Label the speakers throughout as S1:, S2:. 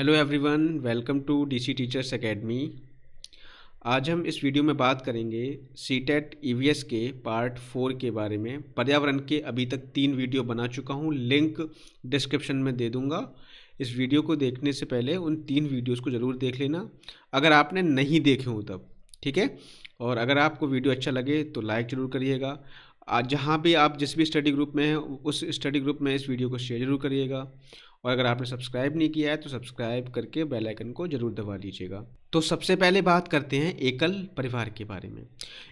S1: Hello everyone, welcome to DC teachers academy. आज हम इस वीडियो में बात करेंगे सीटेट ईवीएस के पार्ट 4 के बारे में। पर्यावरण के अभी तक 3 वीडियो बना चुका हूं, लिंक डिस्क्रिप्शन में दे दूंगा। इस वीडियो को देखने से पहले उन 3 वीडियोस को ज़रूर देख लेना अगर आपने नहीं देखे हो तब, ठीक है। और अगर आपको वीडियो अच्छा लगे तो लाइक ज़रूर करिएगा। आज जहाँ भी आप जिस भी स्टडी ग्रुप में हैं उस स्टडी ग्रुप में इस वीडियो को शेयर जरूर करिएगा। और अगर आपने सब्सक्राइब नहीं किया है तो सब्सक्राइब करके बेल आइकन को जरूर दबा लीजिएगा। तो सबसे पहले बात करते हैं एकल परिवार के बारे में।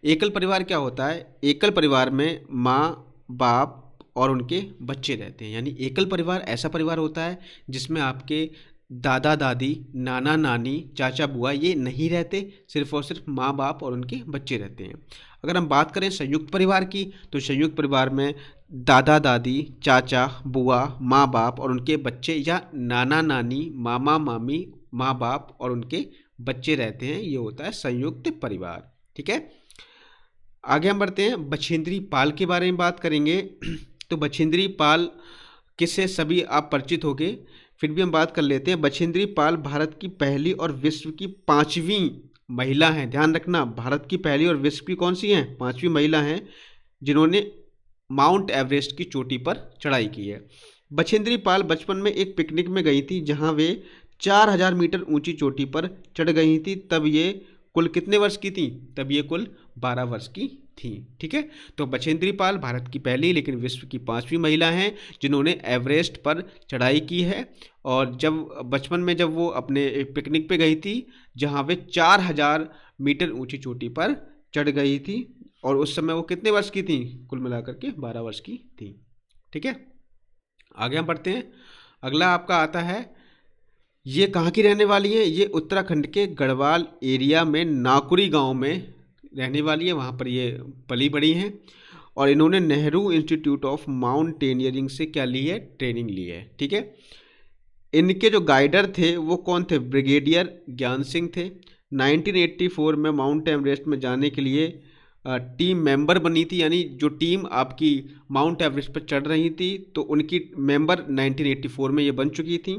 S1: एकल परिवार क्या होता है? एकल परिवार में माँ बाप और उनके बच्चे रहते हैं। यानी एकल परिवार ऐसा परिवार होता है जिसमें आपके दादा दादी, नाना नानी, चाचा बुआ ये नहीं रहते, सिर्फ और सिर्फ माँ बाप और उनके बच्चे रहते हैं। अगर हम बात करें संयुक्त परिवार की तो संयुक्त परिवार में दादा दादी, चाचा बुआ, माँ बाप और उनके बच्चे या नाना नानी, मामा मामी, माँ बाप और उनके बच्चे रहते हैं। ये होता है संयुक्त परिवार, ठीक है। आगे हम बढ़ते हैं, बछेंद्री पाल के बारे में बात करेंगे। तो बछेंद्री पाल किससे सभी आप परिचित होंगे, फिर भी हम बात कर लेते हैं। बछेंद्री पाल भारत की पहली और विश्व की 5वीं महिला हैं। ध्यान रखना, भारत की पहली और विश्व की कौन सी हैं? 5वीं महिला हैं जिन्होंने माउंट एवरेस्ट की चोटी पर चढ़ाई की है। बछेंद्री पाल बचपन में एक पिकनिक में गई थी जहां वे 4000 मीटर ऊंची चोटी पर चढ़ गई थी। तब ये कुल कितने वर्ष की थी? तब ये कुल 12 वर्ष की थी, ठीक है। तो बछेंद्री पाल भारत की पहली लेकिन विश्व की 5वीं महिला हैं जिन्होंने एवरेस्ट पर चढ़ाई की है। और जब बचपन में जब वो अपने पिकनिक पे गई थी जहां वे 4000 मीटर ऊंची चोटी पर चढ़ गई थी और उस समय वो कितने वर्ष की थी? कुल मिलाकर के 12 वर्ष की थी, ठीक है। आगे हम बढ़ते हैं। अगला आपका आता है, ये कहाँ की रहने वाली है? ये उत्तराखंड के गढ़वाल एरिया में नाकुरी गांव में रहने वाली है। वहाँ पर ये पली बड़ी हैं और इन्होंने नेहरू इंस्टीट्यूट ऑफ माउंटेनियरिंग से क्या ली है? ट्रेनिंग ली है, ठीक है। इनके जो गाइडर थे वो कौन थे? ब्रिगेडियर ज्ञान सिंह थे। 1984 में माउंट एवरेस्ट में जाने के लिए टीम मेंबर बनी थी। यानी जो टीम आपकी माउंट एवरेस्ट पर चढ़ रही थी तो उनकी मेंबर 1984 में ये बन चुकी थी।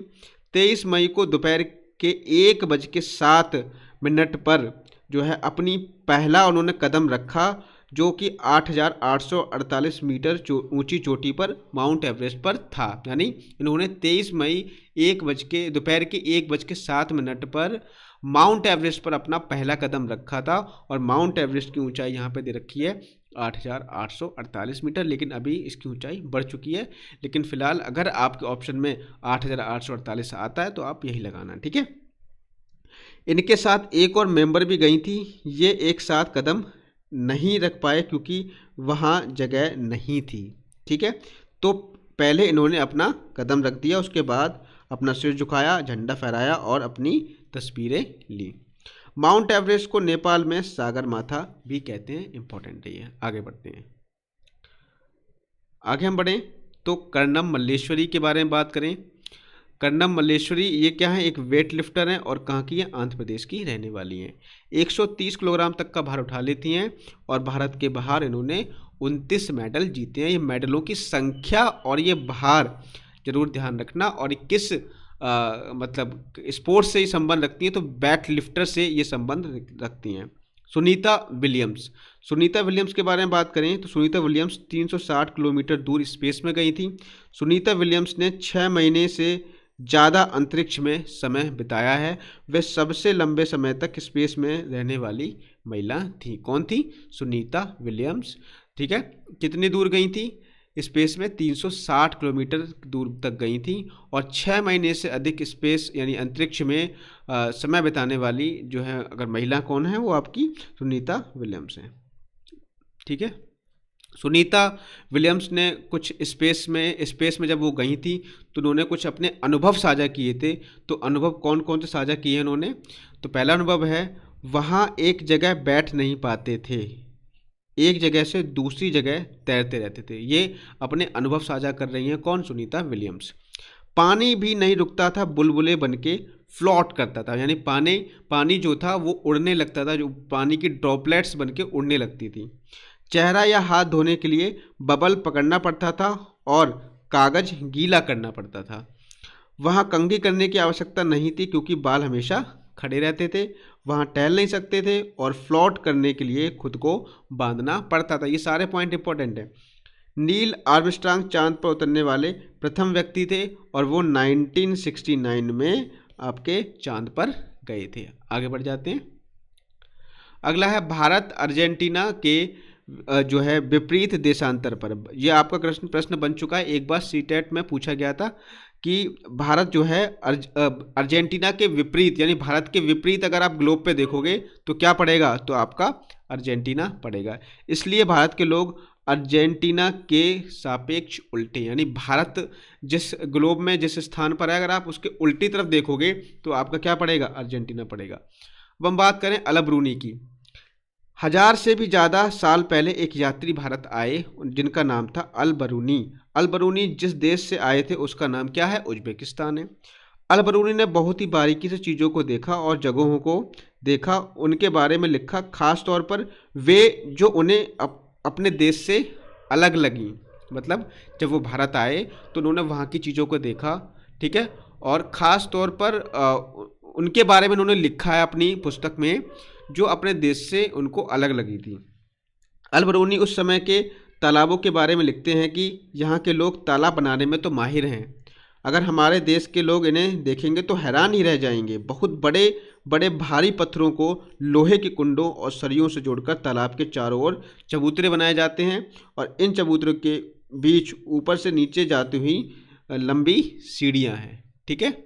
S1: 23 मई को दोपहर के 1:07 पर जो है अपनी पहला उन्होंने कदम रखा जो कि 8848 मीटर ऊंची चोटी पर माउंट एवरेस्ट पर था। यानी इन्होंने 23 मई दोपहर के 1:07 पर माउंट एवरेस्ट पर अपना पहला कदम रखा था। और माउंट एवरेस्ट की ऊंचाई यहाँ पे दे रखी है 8848 मीटर, लेकिन अभी इसकी ऊंचाई बढ़ चुकी है। लेकिन फिलहाल अगर आपके ऑप्शन में 8848 आता है तो आप यही लगाना, ठीक है। इनके साथ एक और मेंबर भी गई थी। ये एक साथ कदम नहीं रख पाए क्योंकि वहाँ जगह नहीं थी, ठीक है। तो पहले इन्होंने अपना कदम रख दिया, उसके बाद अपना सिर झुकाया, झंडा फहराया और अपनी तस्वीरें ली। माउंट एवरेस्ट को नेपाल में सागर माथा भी कहते हैं। इंपॉर्टेंट है ये। आगे बढ़ते हैं। आगे हम बढ़ें तो कर्णम मल्लेश्वरी के बारे में बात करें। कर्णम मल्लेश्वरी ये क्या है? एक वेट लिफ्टर हैं और कहाँ की है? आंध्र प्रदेश की रहने वाली हैं। 130 किलोग्राम तक का भार उठा लेती हैं और भारत के बाहर इन्होंने 29 मेडल जीते हैं। ये मेडलों की संख्या और ये भार जरूर ध्यान रखना। और किस मतलब स्पोर्ट्स से ये संबंध रखती हैं? तो वेट लिफ्टर से ये संबंध रखती हैं। सुनीता विलियम्स के बारे में बात करें तो सुनीता विलियम्स 360 किलोमीटर दूर स्पेस में गई थी। सुनीता विलियम्स ने 6 महीने से ज़्यादा अंतरिक्ष में समय बिताया है। वे सबसे लंबे समय तक स्पेस में रहने वाली महिला थी। कौन थी? सुनीता विलियम्स, ठीक है। कितनी दूर गई थी स्पेस में? 360 किलोमीटर दूर तक गई थी। और 6 महीने से अधिक स्पेस यानी अंतरिक्ष में समय बिताने वाली जो है अगर महिला कौन है वो आपकी सुनीता विलियम्स है, ठीक है। सुनीता विलियम्स ने कुछ स्पेस में जब वो गई थी तो उन्होंने कुछ अपने अनुभव साझा किए थे। तो अनुभव कौन कौन से साझा किए हैं उन्होंने? तो पहला अनुभव है, वहाँ एक जगह बैठ नहीं पाते थे, एक जगह से दूसरी जगह तैरते रहते थे। ये अपने अनुभव साझा कर रही हैं। कौन? सुनीता विलियम्स। पानी भी नहीं रुकता था, बुलबुले बन के फ्लॉट करता था। यानी पानी जो था वो उड़ने लगता था, जो पानी की ड्रॉपलेट्स बन के उड़ने लगती थी। चेहरा या हाथ धोने के लिए बबल पकड़ना पड़ता था और कागज गीला करना पड़ता था। वहाँ कंघी करने की आवश्यकता नहीं थी क्योंकि बाल हमेशा खड़े रहते थे, वहाँ टहल नहीं सकते थे और फ्लॉट करने के लिए खुद को बांधना पड़ता था। ये सारे पॉइंट इंपॉर्टेंट हैं। नील आर्मस्ट्रांग चांद पर उतरने वाले प्रथम व्यक्ति थे और वो 1969 में आपके चांद पर गए थे। आगे बढ़ जाते हैं। अगला है भारत अर्जेंटीना के जो है विपरीत देशांतर पर। यह आपका प्रश्न बन चुका है, एक बार सीटेट में पूछा गया था कि भारत जो है अर्जेंटीना के विपरीत, यानी भारत के विपरीत अगर आप ग्लोब पे देखोगे तो क्या पड़ेगा, तो आपका अर्जेंटीना पड़ेगा। इसलिए भारत के लोग अर्जेंटीना के सापेक्ष उल्टे, यानी भारत जिस ग्लोब में जिस स्थान पर है अगर आप उसके उल्टी तरफ देखोगे तो आपका क्या पड़ेगा, अर्जेंटीना पड़ेगा। अब हम बात करें अल ब्रूनी की। 1000 से भी ज़्यादा साल पहले एक यात्री भारत आए जिनका नाम था अल बरूनी। अल बरूनी जिस देश से आए थे उसका नाम क्या है, उज्बेकिस्तान है। अल बरूनी ने बहुत ही बारीकी से चीज़ों को देखा और जगहों को देखा, उनके बारे में लिखा, खास तौर पर वे जो उन्हें अपने देश से अलग लगी। मतलब जब वो भारत आए तो उन्होंने वहाँ की चीज़ों को देखा, ठीक है, और ख़ास तौर पर उनके बारे में उन्होंने लिखा है अपनी पुस्तक में जो अपने देश से उनको अलग लगी थी। अल बरूनी उस समय के तालाबों के बारे में लिखते हैं कि यहाँ के लोग तालाब बनाने में तो माहिर हैं, अगर हमारे देश के लोग इन्हें देखेंगे तो हैरान ही रह जाएंगे। बहुत बड़े बड़े भारी पत्थरों को लोहे के कुंडों और सरियों से जोड़कर तालाब के चारों ओर चबूतरे बनाए जाते हैं और इन चबूतरों के बीच ऊपर से नीचे जाती हुई लंबी सीढ़ियाँ हैं, ठीक है।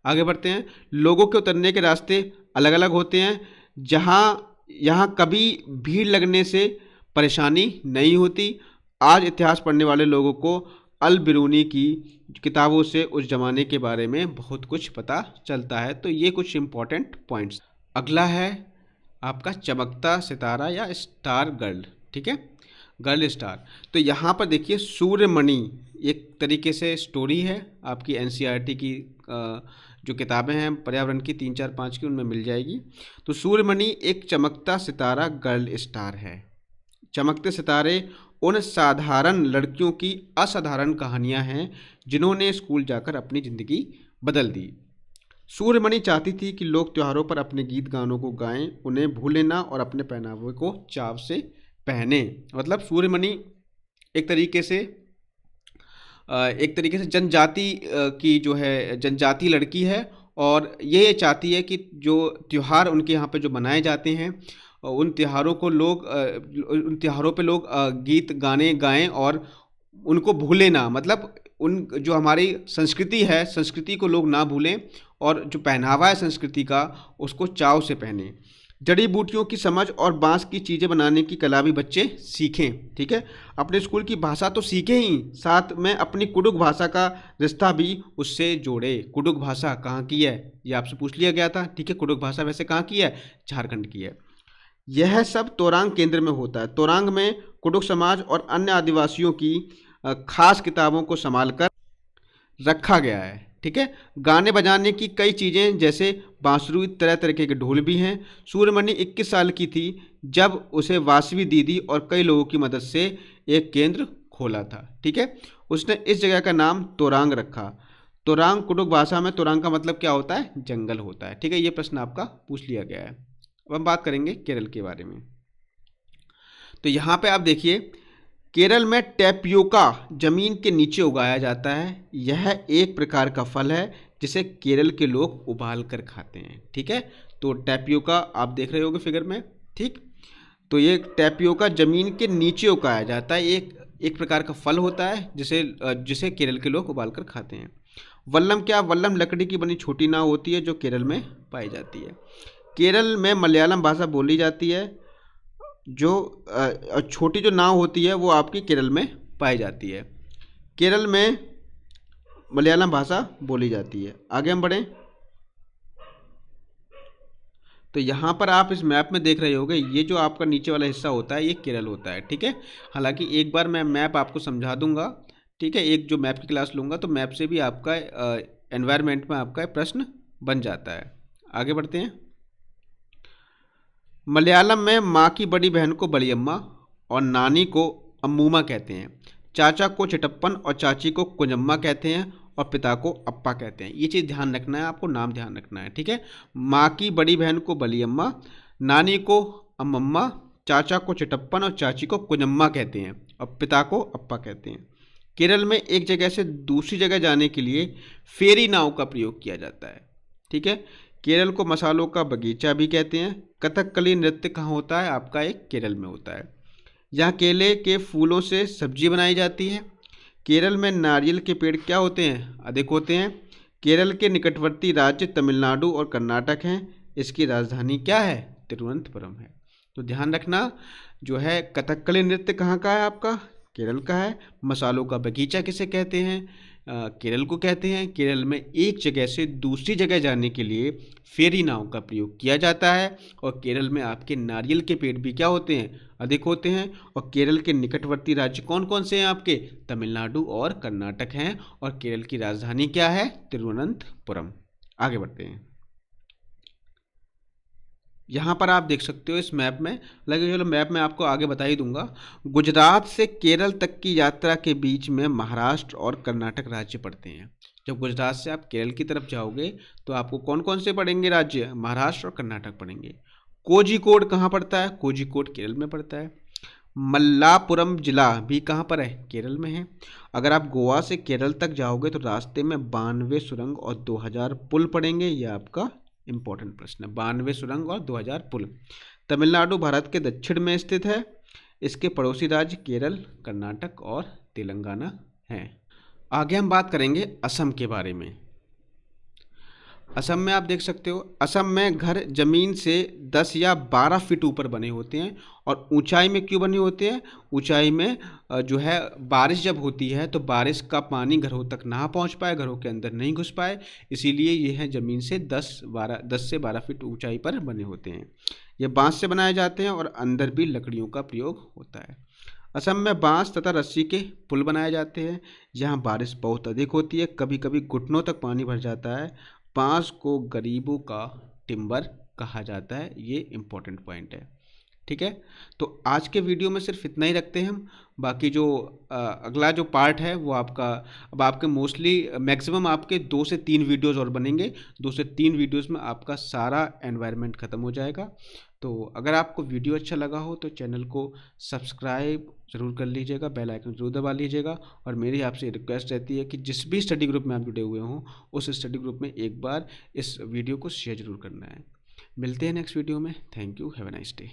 S1: आगे बढ़ते हैं। लोगों के उतरने के रास्ते अलग अलग होते हैं। यहाँ कभी भीड़ लगने से परेशानी नहीं होती। आज इतिहास पढ़ने वाले लोगों को अल बिरूनी की किताबों से उस ज़माने के बारे में बहुत कुछ पता चलता है। तो ये कुछ इम्पोर्टेंट पॉइंट्स। अगला है आपका चमकता सितारा या स्टार गर्ल, ठीक है, गर्ल स्टार। तो यहाँ पर देखिए सूर्यमणि एक तरीके से स्टोरी है, आपकी एनसीईआरटी की जो किताबें हैं पर्यावरण की 3, 4, 5 की, उनमें मिल जाएगी। तो सूर्यमणि एक चमकता सितारा गर्ल स्टार है। चमकते सितारे उन साधारण लड़कियों की असाधारण कहानियां हैं जिन्होंने स्कूल जाकर अपनी ज़िंदगी बदल दी। सूर्यमणि चाहती थी कि लोग त्योहारों पर अपने गीत गानों को गाएं, उन्हें भूलें ना और अपने पहनावे को चाव से पहने। मतलब सूर्यमणि एक तरीके से जनजाति की जो है जनजाति लड़की है और ये चाहती है कि जो त्यौहार उनके यहाँ पे जो मनाए जाते हैं उन त्योहारों पे लोग गीत गाने गाएं और उनको भूलें ना। मतलब उन जो हमारी संस्कृति है, संस्कृति को लोग ना भूलें और जो पहनावा है संस्कृति का उसको चाव से पहने। जड़ी बूटियों की समझ और बांस की चीज़ें बनाने की कला भी बच्चे सीखें, ठीक है। अपने स्कूल की भाषा तो सीखें ही, साथ में अपनी कुडुख भाषा का रिश्ता भी उससे जोड़े। कुडुख भाषा कहाँ की है, ये आपसे पूछ लिया गया था, ठीक है। कुडुख भाषा वैसे कहाँ की है, झारखंड की है। यह सब तोरांग केंद्र में होता है। तोरांग में कुडुख समाज और अन्य आदिवासियों की खास किताबों को संभाल कर रखा गया है, ठीक है। गाने बजाने की कई चीज़ें जैसे बांसुरी, तरह तरह के ढोल भी हैं। सूर्यमणि 21 साल की थी जब उसे वासवी दीदी और कई लोगों की मदद से एक केंद्र खोला था, ठीक है। उसने इस जगह का नाम तोरांग रखा। तोरांग कुडुख भाषा में तोरांग का मतलब क्या होता है, जंगल होता है, ठीक है। ये प्रश्न आपका पूछ लिया गया है। अब हम बात करेंगे केरल के बारे में। तो यहाँ पे आप देखिए केरल में टैपियोका जमीन के नीचे उगाया जाता है। यह एक प्रकार का फल है जिसे केरल के लोग उबाल कर खाते हैं, ठीक है। तो टैपियोका आप देख रहे होगे फिगर में, ठीक। तो ये टैपियोका जमीन के नीचे उगाया जाता है, एक प्रकार का फल होता है जिसे केरल के लोग उबाल कर खाते हैं। वल्लम क्या, वल्लम लकड़ी की बनी छोटी नाव होती है जो केरल में पाई जाती है। केरल में मलयालम भाषा बोली जाती है। जो छोटी जो नाव होती है वो आपकी केरल में पाई जाती है। केरल में मलयालम भाषा बोली जाती है। आगे हम बढ़ें तो यहाँ पर आप इस मैप में देख रहे होंगे ये जो आपका नीचे वाला हिस्सा होता है ये केरल होता है, ठीक है। हालांकि एक बार मैं मैप आपको समझा दूंगा, ठीक है। एक जो मैप की क्लास लूँगा तो मैप से भी आपका एनवायरनमेंट में आपका प्रश्न बन जाता है। आगे बढ़ते हैं। मलयालम में माँ की बड़ी बहन को बलियम्मा और नानी को अम्मूमा कहते हैं। चाचा को चिटप्पन और चाची को कुंजम्मा कहते हैं और पिता को अप्पा कहते हैं। ये चीज़ ध्यान रखना है, आपको नाम ध्यान रखना है, ठीक है। माँ की बड़ी बहन को बलियम्मा, नानी को अम्मम्मा, चाचा को चिटप्पन और चाची को कुजम्मा कहते हैं और पिता को अप्पा कहते हैं। केरल में एक जगह से दूसरी जगह जाने के लिए फेरी नाव का प्रयोग किया जाता है, ठीक है। केरल को मसालों का बगीचा भी कहते हैं। कथकली नृत्य कहाँ होता है? आपका एक केरल में होता है। यहाँ केले के फूलों से सब्जी बनाई जाती है। केरल में नारियल के पेड़ क्या होते हैं? अधिक होते हैं। केरल के निकटवर्ती राज्य तमिलनाडु और कर्नाटक हैं। इसकी राजधानी क्या है? तिरुवनंतपुरम है। तो ध्यान रखना, जो है कथकली नृत्य कहाँ का है? आपका केरल का है। मसालों का बगीचा किसे कहते हैं? केरल को कहते हैं। केरल में एक जगह से दूसरी जगह जाने के लिए फेरी नाव का प्रयोग किया जाता है और केरल में आपके नारियल के पेड़ भी क्या होते हैं? अधिक होते हैं। और केरल के निकटवर्ती राज्य कौन कौन से हैं आपके? तमिलनाडु और कर्नाटक हैं। और केरल की राजधानी क्या है? तिरुवनंतपुरम। आगे बढ़ते हैं। यहाँ पर आप देख सकते हो इस मैप में, लगे चलो मैप में आपको आगे बता ही दूंगा। गुजरात से केरल तक की यात्रा के बीच में महाराष्ट्र और कर्नाटक राज्य पड़ते हैं। जब गुजरात से आप केरल की तरफ जाओगे तो आपको कौन कौन से पड़ेंगे राज्य? महाराष्ट्र और कर्नाटक पड़ेंगे। कोझिकोड कहाँ पड़ता है? कोझिकोड केरल में पड़ता है। मल्लापुरम जिला भी कहाँ पर है? केरल में है। अगर आप गोवा से केरल तक जाओगे तो रास्ते में 92 सुरंग और 2000 पुल पड़ेंगे। ये आपका इंपॉर्टेंट प्रश्न है, 92 सुरंग और 2000 पुल। तमिलनाडु भारत के दक्षिण में स्थित है। इसके पड़ोसी राज्य केरल, कर्नाटक और तेलंगाना हैं। आगे हम बात करेंगे असम के बारे में। असम में आप देख सकते हो, असम में घर जमीन से 10 या 12 फीट ऊपर बने होते हैं। और ऊंचाई में क्यों बने होते हैं? ऊंचाई में जो है बारिश जब होती है तो बारिश का पानी घरों तक ना पहुंच पाए, घरों के अंदर नहीं घुस पाए, इसीलिए ये है ज़मीन से 10 से 12 फीट ऊंचाई पर बने होते हैं। ये बांस से बनाए जाते हैं और अंदर भी लकड़ियों का प्रयोग होता है। असम में बांस तथा रस्सी के पुल बनाए जाते हैं। यहाँ बारिश बहुत अधिक होती है, कभी कभी घुटनों तक पानी भर जाता है। बांस को गरीबों का टिम्बर कहा जाता है। ये इम्पोर्टेंट पॉइंट है, ठीक है। तो आज के वीडियो में सिर्फ इतना ही रखते हैं हम। बाकी जो अगला जो पार्ट है वो आपका, अब आपके मोस्टली मैक्सिमम आपके 2 से 3 वीडियोस और बनेंगे। 2 से 3 वीडियोस में आपका सारा एनवायरनमेंट ख़त्म हो जाएगा। तो अगर आपको वीडियो अच्छा लगा हो तो चैनल को सब्सक्राइब ज़रूर कर लीजिएगा, बेल आइकन ज़रूर दबा लीजिएगा। और मेरी आपसे रिक्वेस्ट रहती है कि जिस भी स्टडी ग्रुप में आप जुड़े हुए हों उस स्टडी ग्रुप में एक बार इस वीडियो को शेयर ज़रूर करना है। मिलते हैं नेक्स्ट वीडियो में। Thank you, have a nice day.